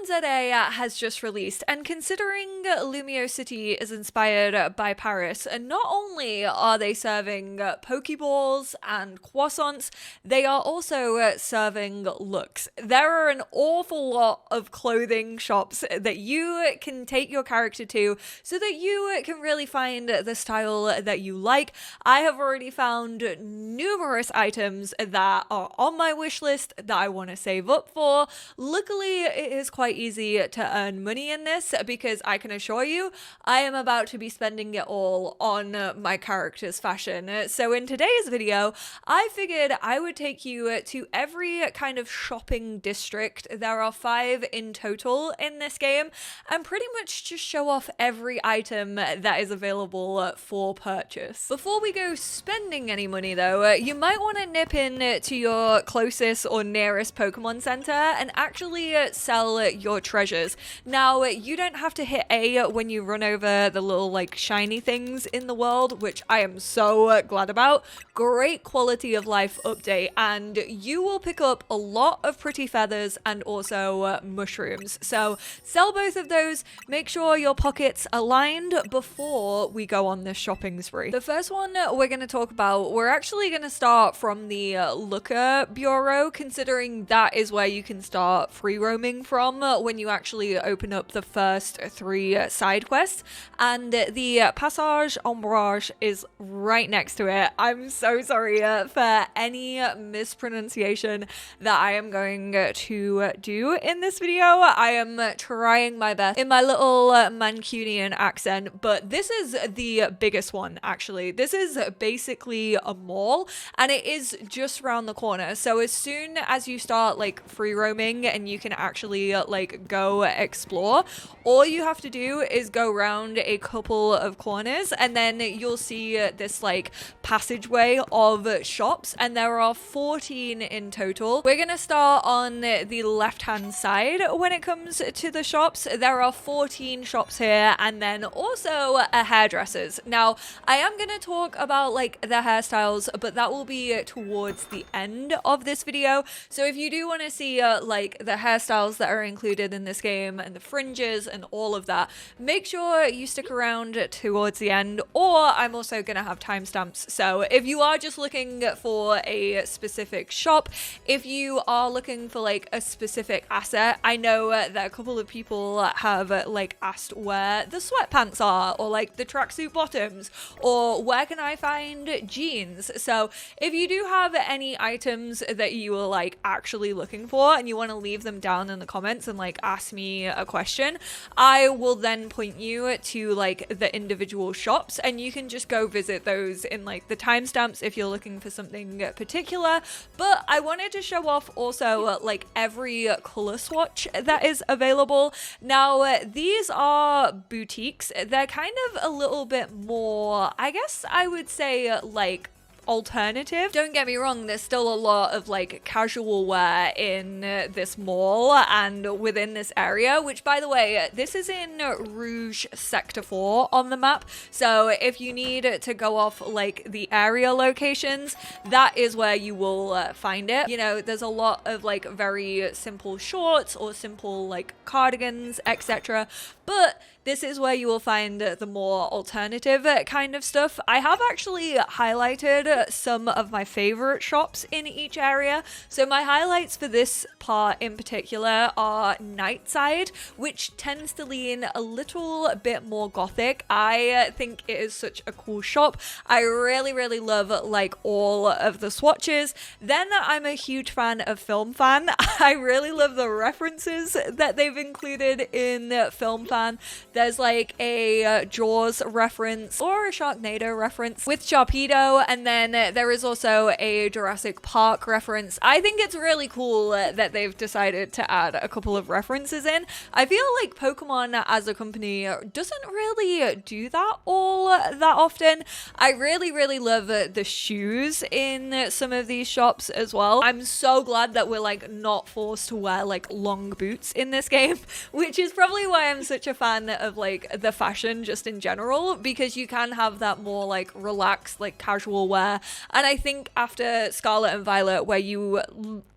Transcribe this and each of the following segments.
ZA has just released, and considering Lumiose City is inspired by Paris, and not only are they serving Pokeballs and croissants, they are also serving looks. There are an awful lot of clothing shops that you can take your character to so that you can really find the style that you like. I have already found numerous items that are on my wish list that I want to save up for. Luckily, it is quite easy to earn money in this because I can assure you I am about to be spending it all on my character's fashion. So in today's video, I figured I would take you to every kind of shopping district. There are 5 in total in this game, and pretty much just show off every item that is available for purchase. Before we go spending any money though, you might want to nip in to your closest or nearest Pokemon Center and actually sell your treasures. Now, you don't have to hit A when you run over the little like shiny things in the world, which I am so glad about. Great quality of life update, and you will pick up a lot of pretty feathers and also mushrooms. So sell both of those, make sure your pockets are lined before we go on this shopping spree. The first one we're going to talk about, we're actually going to start from the Looker Bureau, considering that is where you can start free roaming from when you actually open up the first 3 side quests, and the Passage Ombrage is right next to it. I'm so sorry for any mispronunciation that I am going to do in this video. I am trying my best in my little Mancunian accent, but this is the biggest one actually. This is basically a mall, and it is just around the corner. So as soon as you start like free roaming and you can actually like go explore, all you have to do is go around a couple of corners and then you'll see this like passageway of shops, and there are 14 in total. We're gonna start on the left hand side. When it comes to the shops, there are 14 shops here, and then also hairdressers. Now I am gonna talk about like the hairstyles, but that will be towards the end of this video. So if you do want to see like the hairstyles that are included in this game and the fringes and all of that, make sure you stick around towards the end, or I'm also gonna have timestamps. So if you are just looking for a specific shop, if you are looking for like a specific asset, I know that a couple of people have like asked where the sweatpants are, or like the tracksuit bottoms, or where can I find jeans. So if you do have any items that you are like actually looking for and you want to leave them down in the comments and like ask me a question, I will then point you to like the individual shops, and you can just go visit those in like the timestamps if you're looking for something particular. But I wanted to show off also like every color swatch that is available. Now these are boutiques. They're kind of a little bit more, I guess I would say, like alternative. Don't get me wrong, there's still a lot of like casual wear in this mall and within this area, which by the way, this is in Rouge Sector 4 on the map. So if you need to go off like the area locations, that is where you will find it. You know, there's a lot of like very simple shorts or simple like cardigans, etc. But this is where you will find the more alternative kind of stuff. I have actually highlighted some of my favorite shops in each area. So my highlights for this part in particular are Nightside, which tends to lean a little bit more gothic. I think it is such a cool shop. I really love like all of the swatches. Then I'm a huge fan of Filmfan. I really love the references that they've included in Filmfan. There's like a Jaws reference or a Sharknado reference with Sharpedo, and then there is also a Jurassic Park reference. I think it's really cool that they've decided to add a couple of references in. I feel like Pokemon as a company doesn't really do that all that often. I really love the shoes in some of these shops as well. I'm so glad that we're like not forced to wear like long boots in this game, which is probably why I'm such a fan of like the fashion just in general, because you can have that more like relaxed, like casual wear there. And I think after Scarlet and Violet, where you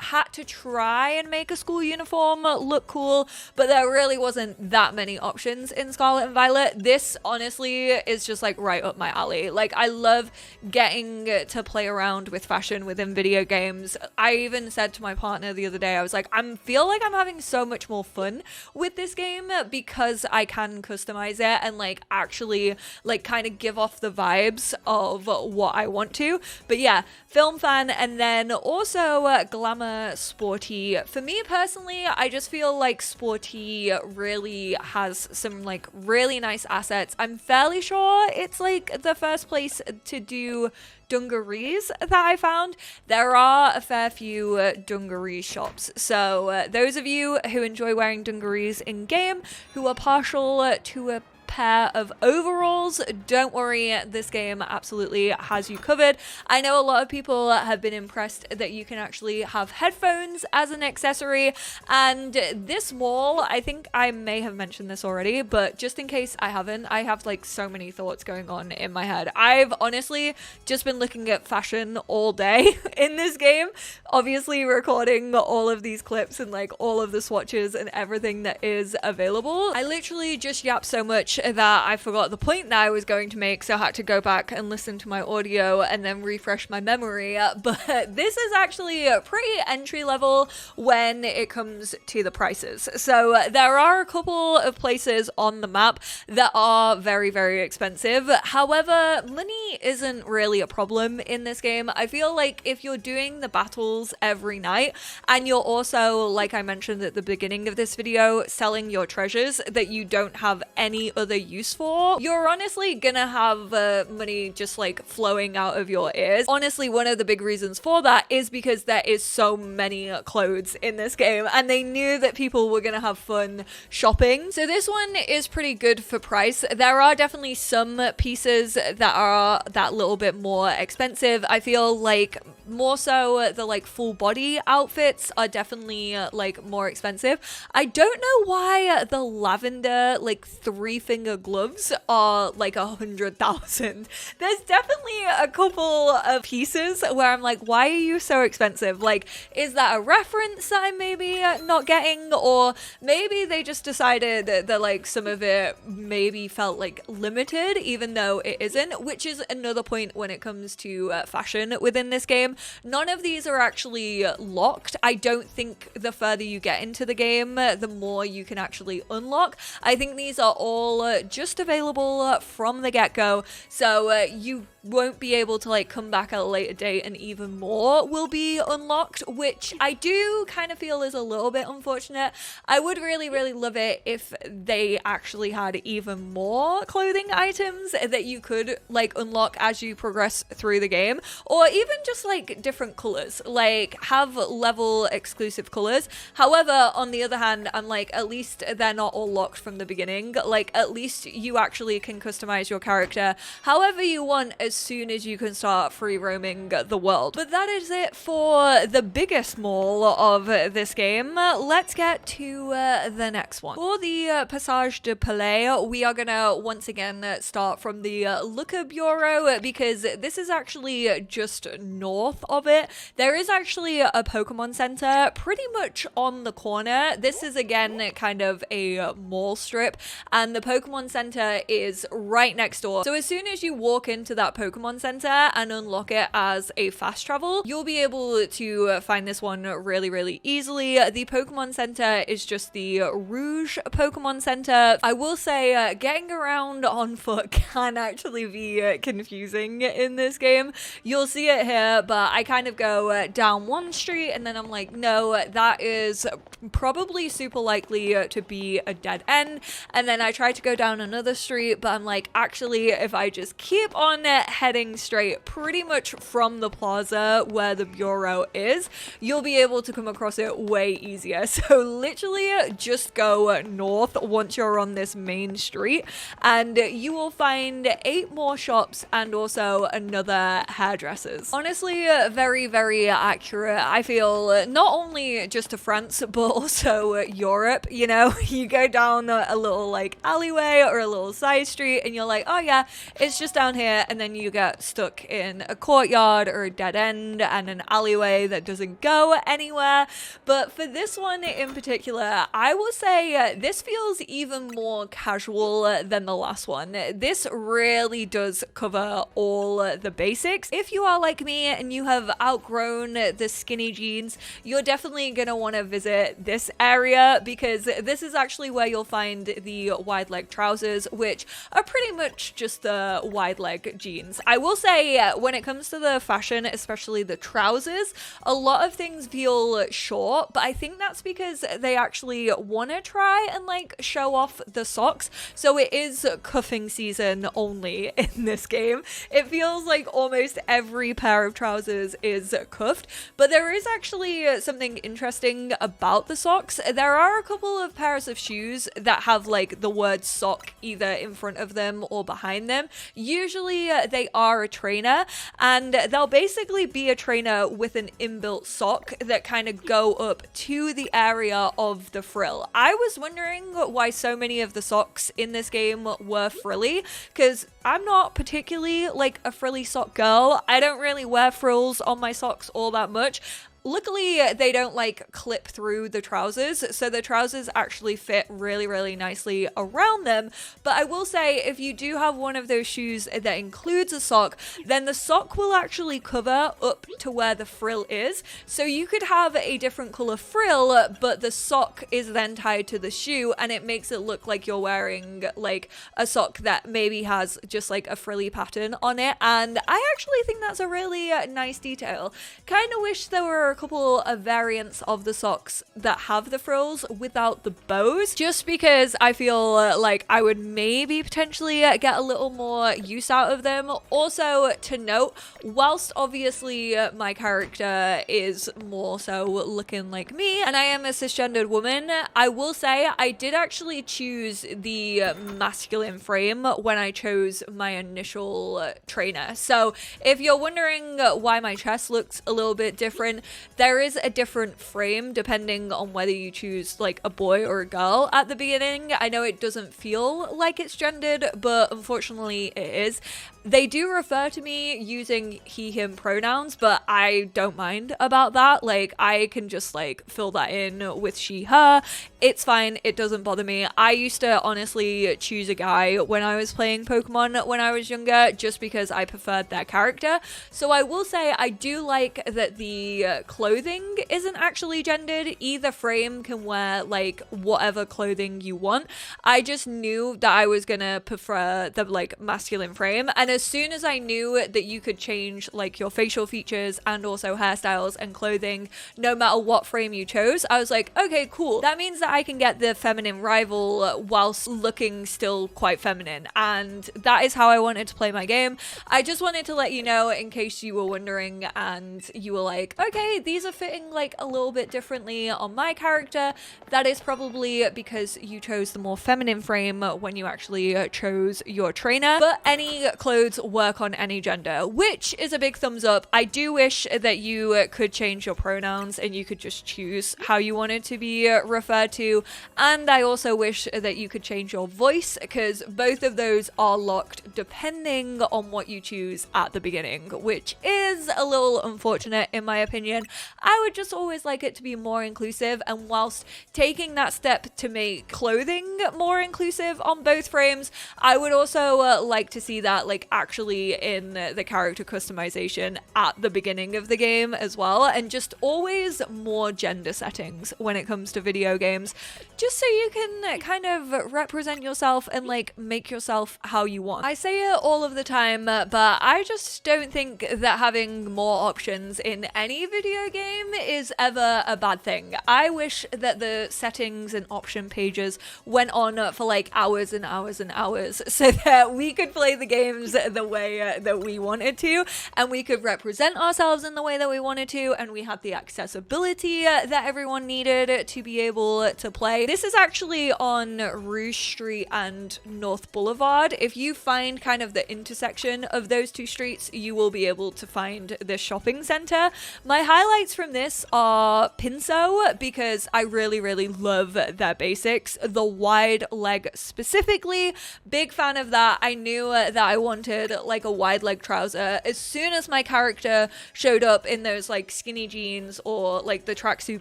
had to try and make a school uniform look cool, but there really wasn't that many options in Scarlet and Violet, this honestly is just like right up my alley. Like, I love getting to play around with fashion within video games. I even said to my partner the other day, I was like, I feel like I'm having so much more fun with this game because I can customize it and like actually like kind of give off the vibes of what I want to. But yeah, Filmfan, and then also Glammor Sporti. For me personally, I just feel like Sporti really has some like really nice assets. I'm fairly sure it's like the first place to do dungarees that I found. There are a fair few dungaree shops, so those of you who enjoy wearing dungarees in game, who are partial to a pair of overalls, don't worry, this game absolutely has you covered. I know a lot of people have been impressed that you can actually have headphones as an accessory, and this mall, I think I may have mentioned this already, but just in case I haven't, I have like so many thoughts going on in my head. I've honestly just been looking at fashion all day in this game, obviously recording all of these clips and like all of the swatches and everything that is available. I literally just yapped so much that I forgot the point that I was going to make, so I had to go back and listen to my audio and then refresh my memory. But this is actually pretty entry level when it comes to the prices. So there are a couple of places on the map that are very, very expensive. However, money isn't really a problem in this game. I feel like if you're doing the battles every night and you're also, like I mentioned at the beginning of this video, selling your treasures that you don't have any other use for, you're honestly gonna have money just like flowing out of your ears. Honestly, one of the big reasons for that is because there is so many clothes in this game and they knew that people were gonna have fun shopping. So this one is pretty good for price. There are definitely some pieces that are that little bit more expensive. I feel like more so the like full body outfits are definitely like more expensive. I don't know why the lavender like 3-finger gloves are like 100,000. There's definitely a couple of pieces where I'm like, why are you so expensive? Like, is that a reference that I'm maybe not getting, or maybe they just decided that like some of it maybe felt like limited even though it isn't, which is another point when it comes to fashion within this game. None of these are actually locked. I don't think the further you get into the game, the more you can actually unlock. I think these are all just available from the get-go, so you won't be able to like come back at a later date and even more will be unlocked, which I do kind of feel is a little bit unfortunate. I would really, really love it if they actually had even more clothing items that you could like unlock as you progress through the game, or even just like different colors, like have level exclusive colors. However, on the other hand, I'm like, at least they're not all locked from the beginning. Like, at least you actually can customize your character however you want as soon as you can start free roaming the world. But that is it for the biggest mall of this game. Let's get to the next one. For the Passage de Palais, we are gonna once again start from the Looker Bureau, because this is actually just north of it. There is actually a Pokemon Center pretty much on the corner. This is again kind of a mall strip, and the Pokemon Center is right next door. So as soon as you walk into that Pokemon Center and unlock it as a fast travel, you'll be able to find this one really, really easily. The Pokemon Center is just the Rouge Pokemon Center. I will say getting around on foot can actually be confusing in this game. You'll see it here, but I kind of go down one street and then I'm like, no, that is probably super likely to be a dead end. And then I try to go down another street, but I'm like, actually, if I just keep on heading straight pretty much from the plaza where the bureau is, you'll be able to come across it way easier. So literally just go north once you're on this main street and you will find 8 more shops and also another hairdressers. Honestly, very, very accurate. I feel not only just to France, but also Europe. You know, you go down a little like alleyway or a little side street and you're like, oh yeah, it's just down here. And then you get stuck in a courtyard or a dead end and an alleyway that doesn't go anywhere. But for this one in particular, I will say this feels even more casual than the last one. This really does cover all the basics. If you are like me and you have outgrown the skinny jeans, you're definitely going to want to visit this area, because this is actually where you'll find the wide leg trousers, which are pretty much just the wide leg jeans. I will say when it comes to the fashion, especially the trousers, a lot of things feel short, but I think that's because they actually want to try and like show off the socks. So it is cuffing season only in this game. It feels like almost every pair of trousers is cuffed, but there is actually something interesting about the socks. There are a couple of pairs of shoes that have like the word sock either in front of them or behind them. Usually they are a trainer, and they'll basically be a trainer with an inbuilt sock that kind of go up to the area of the frill. I was wondering why so many of the socks in this game were frilly, because I'm not particularly like a frilly sock girl. I don't really wear frills on my socks all that much. Luckily, they don't like clip through the trousers, so the trousers actually fit really, really nicely around them. But I will say, if you do have one of those shoes that includes a sock, then the sock will actually cover up to where the frill is. So you could have a different color frill, but the sock is then tied to the shoe, and it makes it look like you're wearing like a sock that maybe has just like a frilly pattern on it. And I actually think that's a really nice detail. Kind of wish there were a couple of variants of the socks that have the frills without the bows, just because I feel like I would maybe potentially get a little more use out of them. Also to note, whilst obviously my character is more so looking like me and I am a cisgendered woman, I will say I did actually choose the masculine frame when I chose my initial trainer. So if you're wondering why my chest looks a little bit different, there is a different frame depending on whether you choose like a boy or a girl at the beginning. I know it doesn't feel like it's gendered, but unfortunately it is. They do refer to me using he, him pronouns, but I don't mind about that. Like, I can just like fill that in with she, her. It's fine. It doesn't bother me. I used to honestly choose a guy when I was playing Pokemon when I was younger, just because I preferred their character. So I will say I do like that the clothing isn't actually gendered. Either frame can wear like whatever clothing you want. I just knew that I was gonna prefer the like masculine frame, and as soon as I knew that you could change like your facial features and also hairstyles and clothing no matter what frame you chose, I was like, okay, cool. That means that I can get the feminine rival whilst looking still quite feminine, and that is how I wanted to play my game. I just wanted to let you know in case you were wondering and you were like, okay, these are fitting like a little bit differently on my character. That is probably because you chose the more feminine frame when you actually chose your trainer. But any clothes work on any gender, which is a big thumbs up. I do wish that you could change your pronouns and you could just choose how you wanted to be referred to, and I also wish that you could change your voice, because both of those are locked depending on what you choose at the beginning, which is a little unfortunate in my opinion. I would just always like it to be more inclusive, and whilst taking that step to make clothing more inclusive on both frames, I would also like to see that like actually in the character customization at the beginning of the game as well, and just always more gender settings when it comes to video games, just so you can kind of represent yourself and like make yourself how you want. I say it all of the time, but I just don't think that having more options in any video video game is ever a bad thing. I wish that the settings and option pages went on for like hours and hours and hours so that we could play the games the way that we wanted to, and we could represent ourselves in the way that we wanted to, and we had the accessibility that everyone needed to be able to play. This is actually on Rouge Street and North Boulevard. If you find kind of the intersection of those two streets, you will be able to find the shopping center. My highlights from this are Pinceau, because I really love their basics. The wide leg specifically, big fan of that. I knew that I wanted like a wide leg trouser as soon as my character showed up in those like skinny jeans or like the tracksuit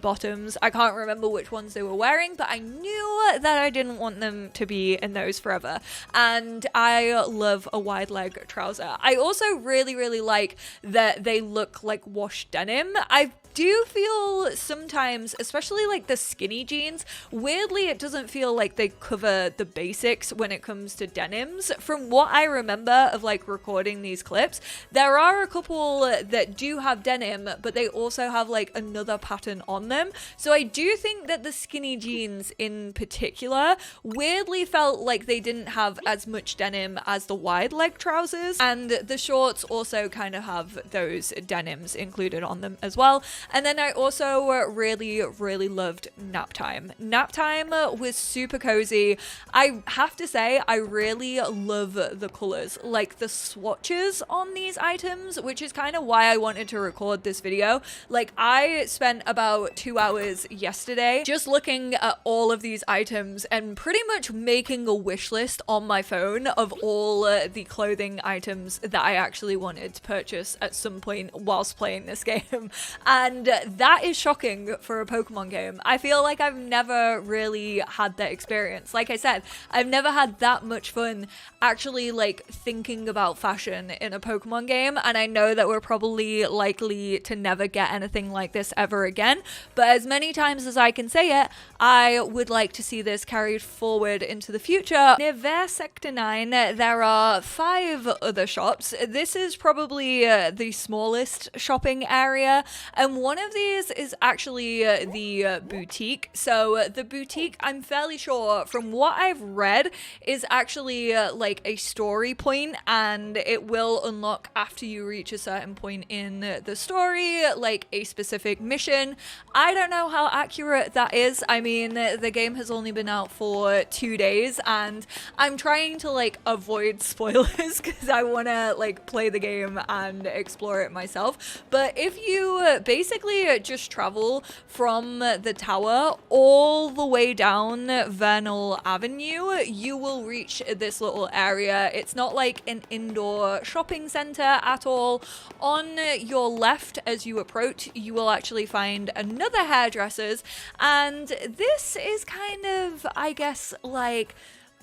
bottoms. I can't remember which ones they were wearing, but I knew that I didn't want them to be in those forever, and I love a wide leg trouser. I also really like that they look like wash denim. I do feel sometimes, especially like the skinny jeans, weirdly it doesn't feel like they cover the basics when it comes to denims. From what I remember of like recording these clips, there are a couple that do have denim, but they also have like another pattern on them. So I do think that the skinny jeans in particular weirdly felt like they didn't have as much denim as the wide leg trousers, and the shorts also kind of have those denims included on them as well. And then I also really loved Naptime. Naptime was super cozy. I have to say, I really love the colors, like the swatches on these items, which is kind of why I wanted to record this video. Like, I spent about 2 hours yesterday just looking at all of these items and pretty much making a wish list on my phone of all the clothing items that I actually wanted to purchase at some point whilst playing this game. And that is shocking for a Pokemon game. I feel like I've never really had that experience. Like I said, I've never had that much fun actually like thinking about fashion in a Pokemon game, and I know that we're probably likely to never get anything like this ever again, but as many times as I can say it, I would like to see this carried forward into the future. Near Vers Sector 9, there are 5 other shops. This is probably the smallest shopping area, and one of these is actually the boutique. So the boutique, I'm fairly sure from what I've read, is actually like a story point, and it will unlock after you reach a certain point in the story, like a specific mission. I don't know how accurate that is. I mean, the game has only been out for 2 days, and I'm trying to like avoid spoilers because I want to like play the game and explore it myself. But if you basically just travel from the tower all the way down Vernal Avenue, you will reach this little area. It's not like an indoor shopping center at all. On your left as you approach, you will actually find another hairdresser's, and this is kind of, I guess, like,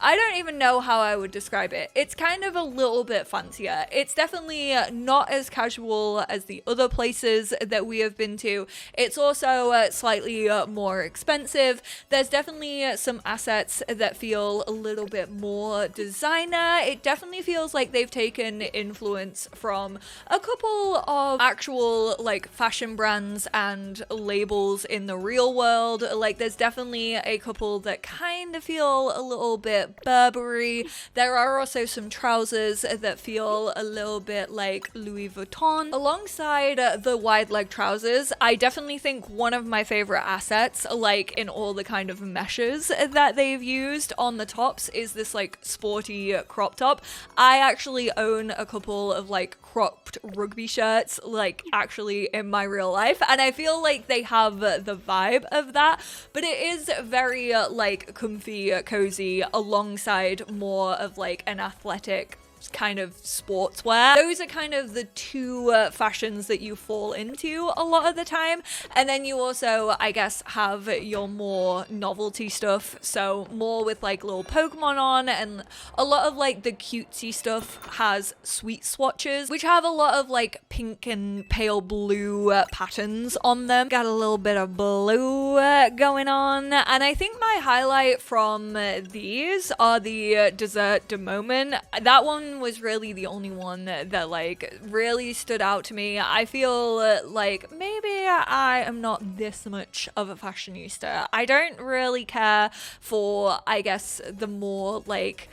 I don't even know how I would describe it. It's kind of a little bit fancier. It's definitely not as casual as the other places that we have been to. It's also slightly more expensive. There's definitely some assets that feel a little bit more designer. It definitely feels like they've taken influence from a couple of actual like fashion brands and labels in the real world. Like, there's definitely a couple that kind of feel a little bit Burberry. There are also some trousers that feel a little bit like Louis Vuitton. Alongside the wide leg trousers, I definitely think one of my favorite assets, like in all the kind of meshes that they've used on the tops, is this like sporty crop top. I actually own a couple of like cropped rugby shirts, like actually in my real life, and I feel like they have the vibe of that, but it is very like comfy, cozy, alongside more of like an athletic kind of sportswear. Those are kind of the two fashions that you fall into a lot of the time. And then you also, I guess, have your more novelty stuff, so more with like little Pokemon on, and a lot of like the cutesy stuff has sweet swatches, which have a lot of like pink and pale blue patterns on them. Got a little bit of blue going on. And I think my highlight from these are the Dessert de Moment. That one one was really the only one that like really stood out to me. I feel like maybe I am not this much of a fashionista. I don't really care for, I guess, the more like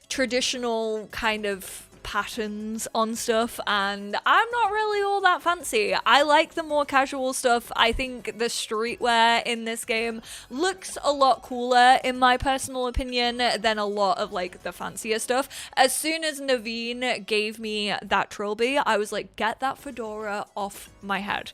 traditional kind of patterns on stuff, and I'm not really all that fancy. I like the more casual stuff. I think the streetwear in this game looks a lot cooler, in my personal opinion, than a lot of like the fancier stuff. As soon as Naveen gave me that trilby, I was like, get that fedora off my head.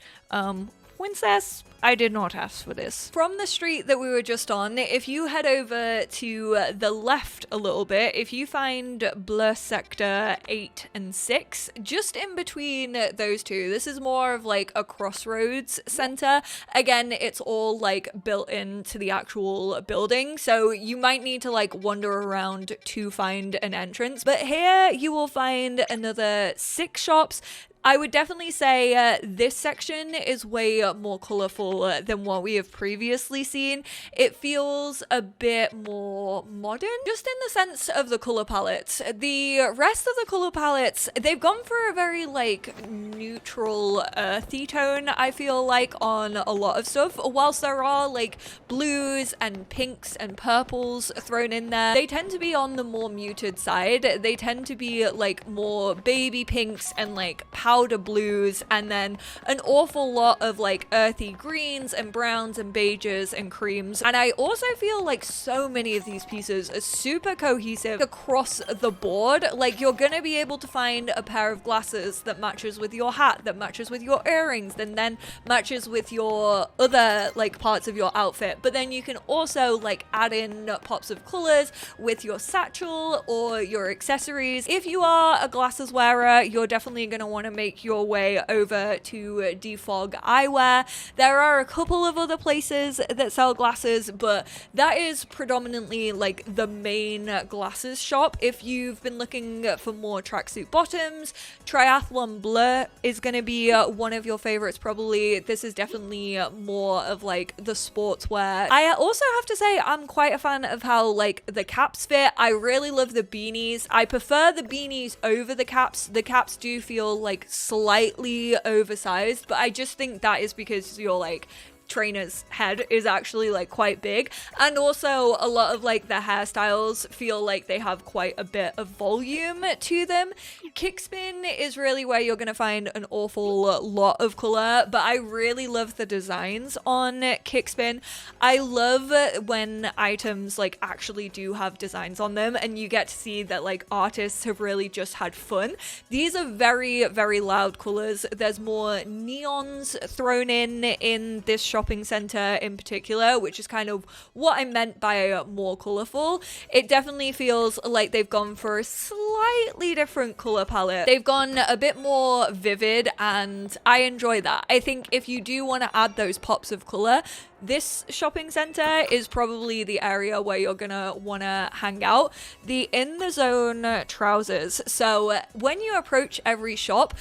Princess, I did not ask for this. From the street that we were just on, if you head over to the left a little bit, if you find Bleu Sector 8 and 6, just in between those two, this is more of like a crossroads center. Again, it's all like built into the actual building, so you might need to like wander around to find an entrance. But here you will find another 6 shops. I would definitely say this section is way more colorful than what we have previously seen. It feels a bit more modern, just in the sense of the color palettes. The rest of the color palettes, they've gone for a very like neutral earthy tone, I feel like, on a lot of stuff. Whilst there are like blues and pinks and purples thrown in there, they tend to be on the more muted side. They tend to be like more baby pinks and like powder blues, and then an awful lot of like earthy greens and browns and beiges and creams. And I also feel like so many of these pieces are super cohesive across the board. Like, you're gonna be able to find a pair of glasses that matches with your hat, that matches with your earrings, and then matches with your other like parts of your outfit. But then you can also like add in pops of colors with your satchel or your accessories. If you are a glasses wearer, you're definitely gonna want to make your way over to DEFOG Eyewear. There are a couple of other places that sell glasses, but that is predominantly like the main glasses shop. If you've been looking for more tracksuit bottoms, Triathlon Bleu is going to be one of your favorites probably. This is definitely more of like the sportswear. I also have to say I'm quite a fan of how like the caps fit. I really love the beanies. I prefer the beanies over the caps. The caps do feel like slightly oversized, but I just think that is because you're like trainer's head is actually like quite big, and also a lot of like the hairstyles feel like they have quite a bit of volume to them. Kickspin is really where you're gonna find an awful lot of color, but I really love the designs on Kickspin. I love when items like actually do have designs on them and you get to see that like artists have really just had fun. These are very, very loud colors. There's more neons thrown in this shopping center in particular, which is kind of what I meant by more colorful. It definitely feels like they've gone for a slightly different color palette. They've gone a bit more vivid, and I enjoy that. I think if you do want to add those pops of color, this shopping center is probably the area where you're gonna want to hang out. The In the Zone trousers. So when you approach every shop,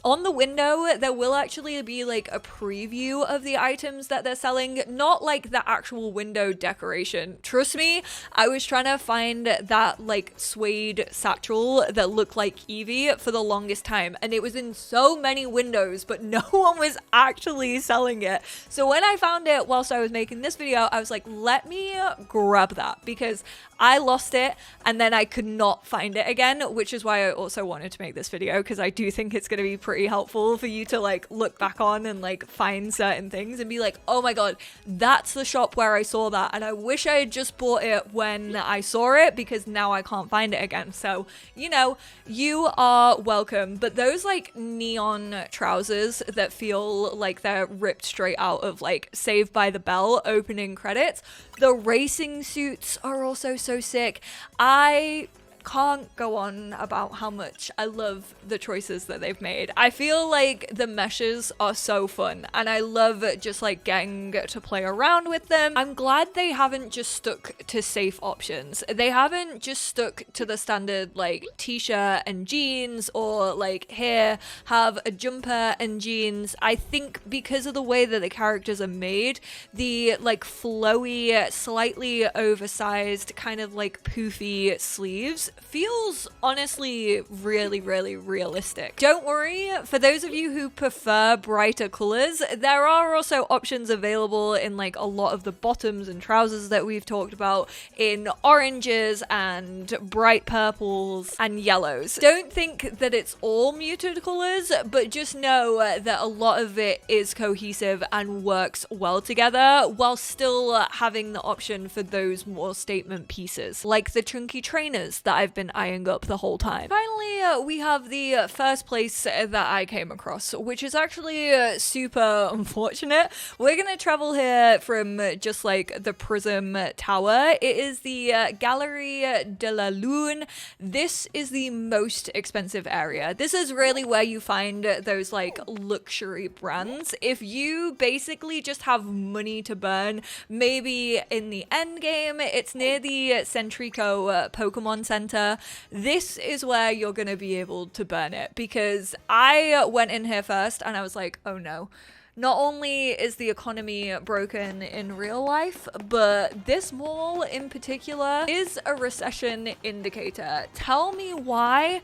on the window, there will actually be like a preview of the items that they're selling, not like the actual window decoration. Trust me, I was trying to find that like suede satchel that looked like Eevee for the longest time, and it was in so many windows, but no one was actually selling it. So when I found it whilst I was making this video, I was like, let me grab that, because I lost it and then I could not find it again, which is why I also wanted to make this video, because I do think it's going to be pretty helpful for you to like look back on and like find certain things and be like, oh my god, that's the shop where I saw that, and I wish I had just bought it when I saw it, because now I can't find it again. So, you know, you are welcome. But those like neon trousers that feel like they're ripped straight out of like Saved by the Bell opening credits, the racing suits are also so sick. I can't go on about how much I love the choices that they've made. I feel like the meshes are so fun, and I love just like getting to play around with them. I'm glad they haven't just stuck to safe options. They haven't just stuck to the standard like t-shirt and jeans, or like here have a jumper and jeans. I think because of the way that the characters are made, the like flowy, slightly oversized kind of like poofy sleeves feels honestly really, really realistic. Don't worry, for those of you who prefer brighter colors, there are also options available in like a lot of the bottoms and trousers that we've talked about in oranges and bright purples and yellows. Don't think that it's all muted colors, but just know that a lot of it is cohesive and works well together while still having the option for those more statement pieces, like the chunky trainers that I've been eyeing up the whole time. Finally, we have the first place that I came across, which is actually super unfortunate. We're gonna travel here from just like the Prism Tower. It is the Galerie de la Lune. This is the most expensive area. This is really where you find those like luxury brands. If you basically just have money to burn, maybe in the end game, it's near the Centrico Pokemon Center. This is where you're going to be able to burn it, because I went in here first and I was like, oh no. Not only is the economy broken in real life, but this mall in particular is a recession indicator. Tell me why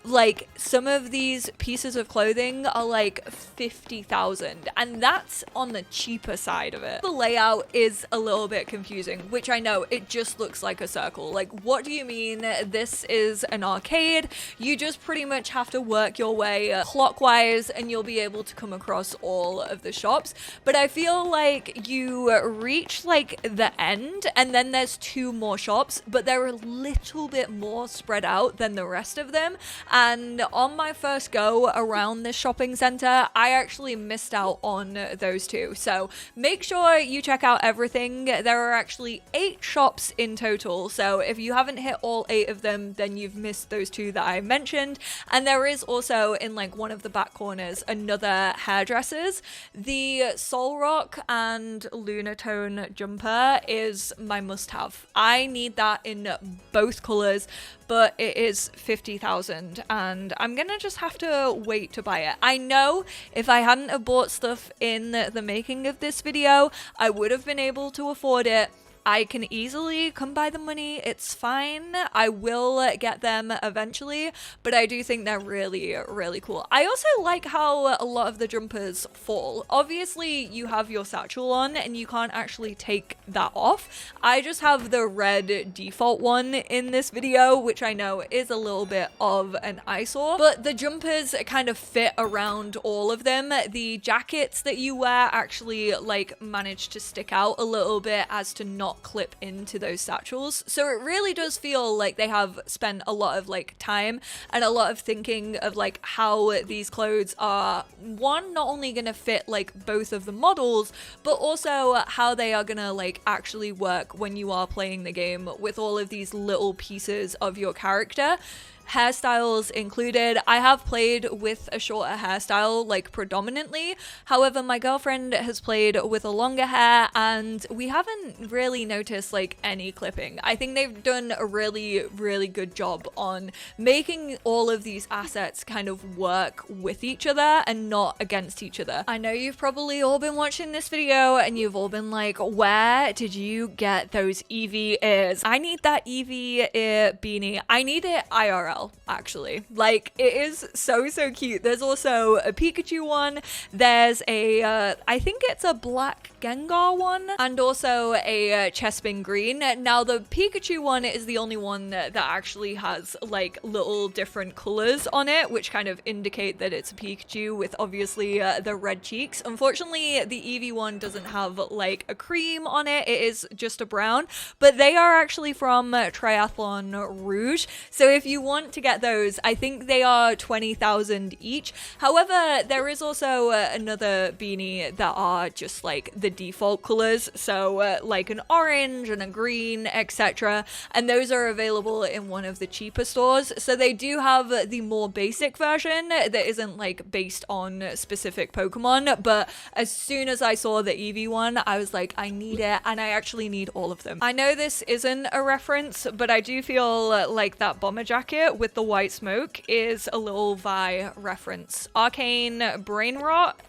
like some of these pieces of clothing are like 50,000, and that's on the cheaper side of it. The layout is a little bit confusing, which I know, it just looks like a circle. Like, what do you mean this is an arcade? You just pretty much have to work your way clockwise and you'll be able to come across all of the shops. But I feel like you reach like the end and then there's 2 more shops, but they're a little bit more spread out than the rest of them. And on my first go around this shopping center, I actually missed out on those 2. So make sure you check out everything. There are actually 8 shops in total. So if you haven't hit all 8 of them, then you've missed those 2 that I mentioned. And there is also in like one of the back corners, another hairdressers. The Soul Rock and Lunatone jumper is my must have. I need that in both colors, but it is 50,000 and I'm gonna just have to wait to buy it. I know if I hadn't have bought stuff in the making of this video, I would have been able to afford it. I can easily come by the money, it's fine. I will get them eventually, but I do think they're really, really cool. I also like how a lot of the jumpers fall. Obviously, you have your satchel on and you can't actually take that off. I just have the red default one in this video, which I know is a little bit of an eyesore, but the jumpers kind of fit around all of them. The jackets that you wear actually like manage to stick out a little bit as to not clip into those satchels. So it really does feel like they have spent a lot of like time and a lot of thinking of like how these clothes are, one, not only gonna fit like both of the models, but also how they are gonna like actually work when you are playing the game with all of these little pieces of your character. Hairstyles included. I have played with a shorter hairstyle like predominantly, however my girlfriend has played with a longer hair and we haven't really noticed like any clipping. I think they've done a really, really good job on making all of these assets kind of work with each other and not against each other. I know you've probably all been watching this video and you've all been like, where did you get those Eevee ears? I need that Eevee ear beanie. I need it IRL. Actually, like, it is so cute. There's also a Pikachu one, there's a I think it's a black Gengar one, and also a Chespin green. Now the Pikachu one is the only one that actually has like little different colors on it, which kind of indicate that it's a Pikachu with obviously the red cheeks. Unfortunately, the Eevee one doesn't have like a cream on it, it is just a brown, but they are actually from Triathlon Rouge. So if you want to get those, I think they are 20,000 each. However, there is also another beanie that are just like the default colors, so like an orange and a green, etc. And those are available in one of the cheaper stores. So they do have the more basic version that isn't like based on specific Pokemon, but as soon as I saw the Eevee one, I was like, I need it, and I actually need all of them. I know this isn't a reference, but I do feel like that bomber jacket with the white smoke is a little Vi reference. Arcane Brain Rot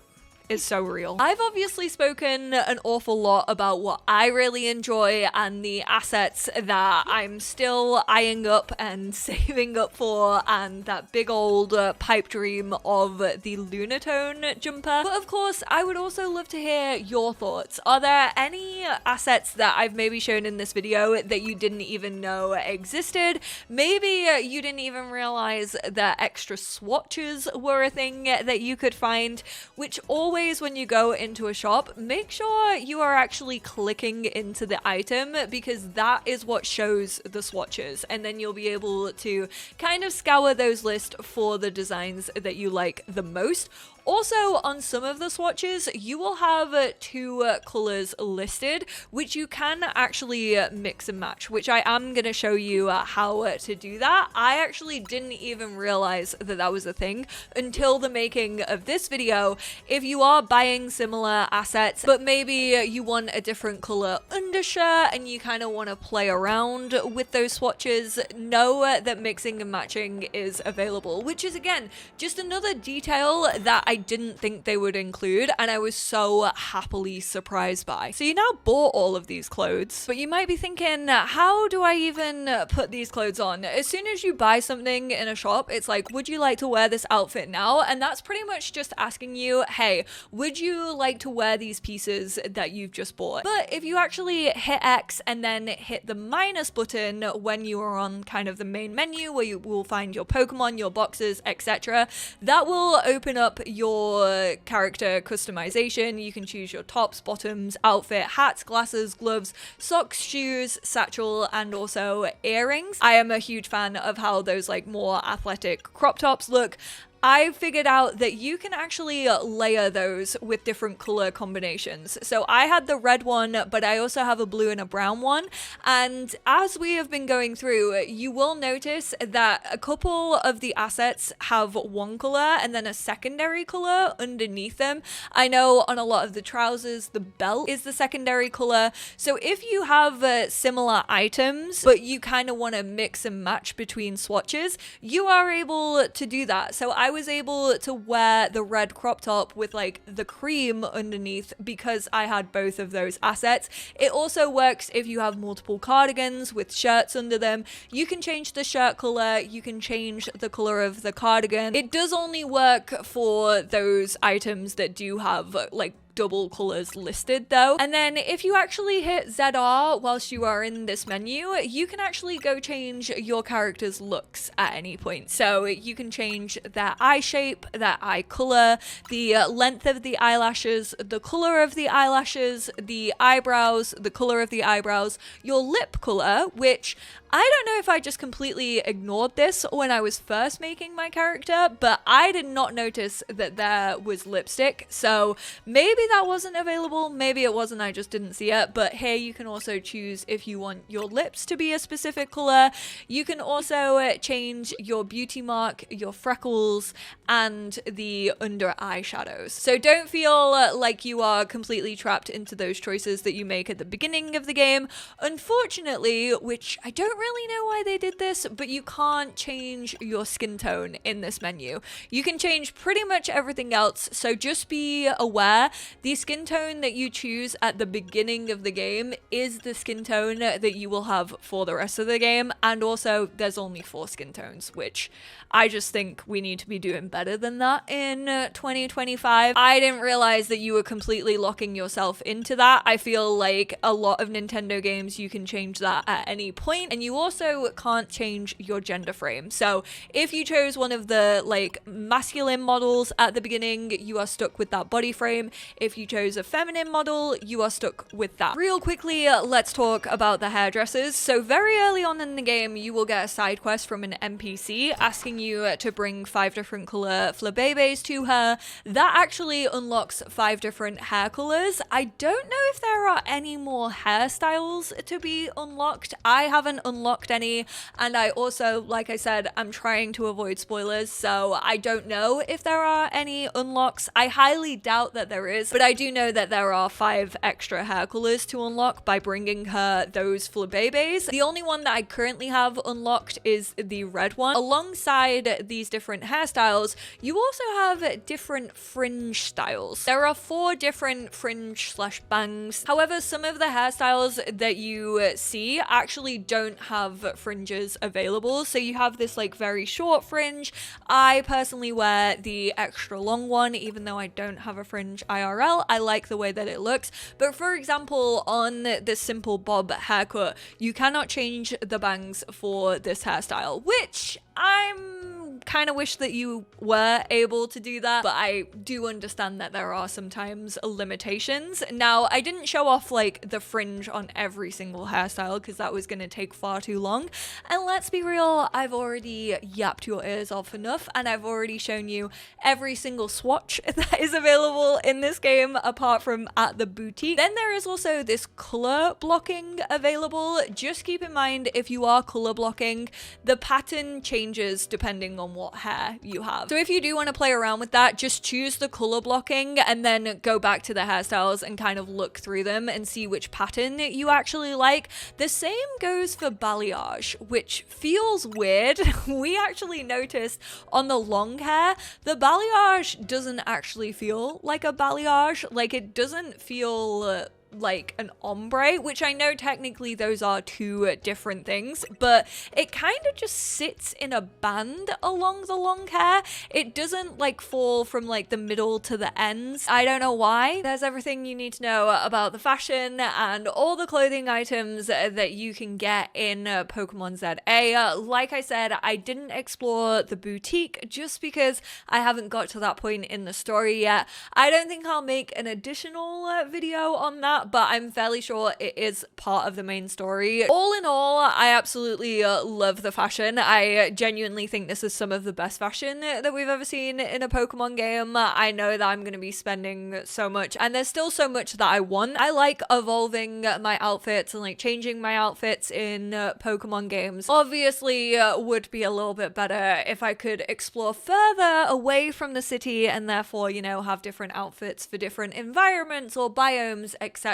is so real. I've obviously spoken an awful lot about what I really enjoy and the assets that I'm still eyeing up and saving up for, and that big old pipe dream of the Lunatone jumper. But of course, I would also love to hear your thoughts. Are there any assets that I've maybe shown in this video that you didn't even know existed? Maybe you didn't even realize that extra swatches were a thing that you could find, which always when you go into a shop, make sure you are actually clicking into the item, because that is what shows the swatches, and then you'll be able to kind of scour those lists for the designs that you like the most. Also, on some of the swatches, you will have two colors listed, which you can actually mix and match, which I am going to show you how to do that. I actually didn't even realize that that was a thing until the making of this video. If you are buying similar assets, but maybe you want a different color undershirt and you kind of want to play around with those swatches, know that mixing and matching is available, which is again just another detail that I didn't think they would include, and I was so happily surprised by. So you now bought all of these clothes, but you might be thinking, how do I even put these clothes on? As soon as you buy something in a shop, it's like, would you like to wear this outfit now? And that's pretty much just asking you, hey, would you like to wear these pieces that you've just bought? But if you actually hit X and then hit the minus button when you are on kind of the main menu where you will find your Pokemon, your boxes, etc., that will open up your character customization. You can choose your tops, bottoms, outfit, hats, glasses, gloves, socks, shoes, satchel, and also earrings. I am a huge fan of how those like more athletic crop tops look. I figured out that you can actually layer those with different color combinations. So I had the red one, but I also have a blue and a brown one. And as we have been going through, you will notice that a couple of the assets have one color and then a secondary color underneath them. I know on a lot of the trousers, the belt is the secondary color. So if you have similar items, but you kind of want to mix and match between swatches, you are able to do that. So I was able to wear the red crop top with like the cream underneath because I had both of those assets. It also works if you have multiple cardigans with shirts under them. You can change the shirt color, you can change the color of the cardigan. It does only work for those items that do have like double colors listed though. And then if you actually hit ZR whilst you are in this menu, you can actually go change your character's looks at any point. So you can change their eye shape, their eye color, the length of the eyelashes, the color of the eyelashes, the eyebrows, the color of the eyebrows, your lip color, which I don't know if I just completely ignored this when I was first making my character, but I did not notice that there was lipstick. So maybe that wasn't available, maybe it wasn't, I just didn't see it. But here you can also choose if you want your lips to be a specific color. You can also change your beauty mark, your freckles, and the under eye shadows. So don't feel like you are completely trapped into those choices that you make at the beginning of the game. Unfortunately, which I don't really know why they did this, but you can't change your skin tone in this menu. You can change pretty much everything else, so just be aware the skin tone that you choose at the beginning of the game is the skin tone that you will have for the rest of the game. And also there's only 4 skin tones, which I just think we need to be doing better than that in 2025. I didn't realize that you were completely locking yourself into that. I feel like a lot of Nintendo games you can change that at any point, and you also can't change your gender frame. So if you chose one of the like masculine models at the beginning, you are stuck with that body frame. If you chose a feminine model, you are stuck with that. Real quickly, let's talk about the hairdressers. So very early on in the game, you will get a side quest from an NPC asking you to bring 5 different color flabébés to her. That actually unlocks 5 different hair colors. I don't know if there are any more hairstyles to be unlocked. I haven't unlocked unlocked any, and I also, like I said, I'm trying to avoid spoilers, so I don't know if there are any unlocks. I highly doubt that there is, but I do know that there are 5 extra hair colors to unlock by bringing her those flabébés. The only one that I currently have unlocked is the red one. Alongside these different hairstyles, you also have different fringe styles. There are 4 different fringe slash bangs. However, some of the hairstyles that you see actually don't have fringes available. So you have this like very short fringe. I personally wear the extra long one, even though I don't have a fringe IRL. I like the way that it looks. But for example, on this simple bob haircut, you cannot change the bangs for this hairstyle, which I'm kind of wish that you were able to do that, but I do understand that there are sometimes limitations. Now, I didn't show off like the fringe on every single hairstyle because that was going to take far too long. And let's be real, I've already yapped your ears off enough, and I've already shown you every single swatch that is available in this game apart from at the boutique. Then there is also this color blocking available. Just keep in mind, if you are color blocking, the pattern changes depending on what hair you have. So if you do want to play around with that, just choose the color blocking and then go back to the hairstyles and kind of look through them and see which pattern you actually like. The same goes for balayage, which feels weird. We actually noticed on the long hair, the balayage doesn't actually feel like a balayage. Like, it doesn't feel like an ombre, which I know technically those are 2 different things, but it kind of just sits in a band along the long hair. It doesn't like fall from like the middle to the ends. I don't know why. There's everything you need to know about the fashion and all the clothing items that you can get in Pokemon ZA. Like I said, I didn't explore the boutique just because I haven't got to that point in the story yet. I don't think I'll make an additional video on that, but I'm fairly sure it is part of the main story. All in all, I absolutely love the fashion. I genuinely think this is some of the best fashion that we've ever seen in a Pokemon game. I know that I'm going to be spending so much, and there's still so much that I want. I like evolving my outfits and like changing my outfits in Pokemon games. Obviously, would be a little bit better if I could explore further away from the city and therefore, you know, have different outfits for different environments or biomes, etc.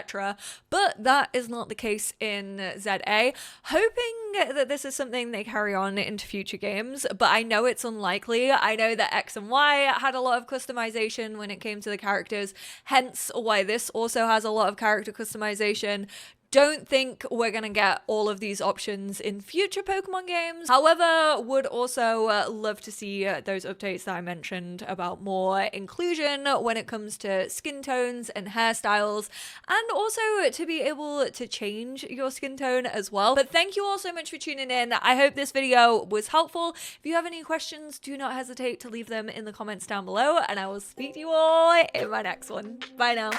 But that is not the case in ZA. Hoping that this is something they carry on into future games, but I know it's unlikely. I know that X and Y had a lot of customization when it came to the characters, hence why this also has a lot of character customization. Don't think we're gonna get all of these options in future Pokemon games. However, would also love to see those updates that I mentioned about more inclusion when it comes to skin tones and hairstyles, and also to be able to change your skin tone as well. But thank you all so much for tuning in. I hope this video was helpful. If you have any questions, do not hesitate to leave them in the comments down below, and I will speak to you all in my next one. Bye now.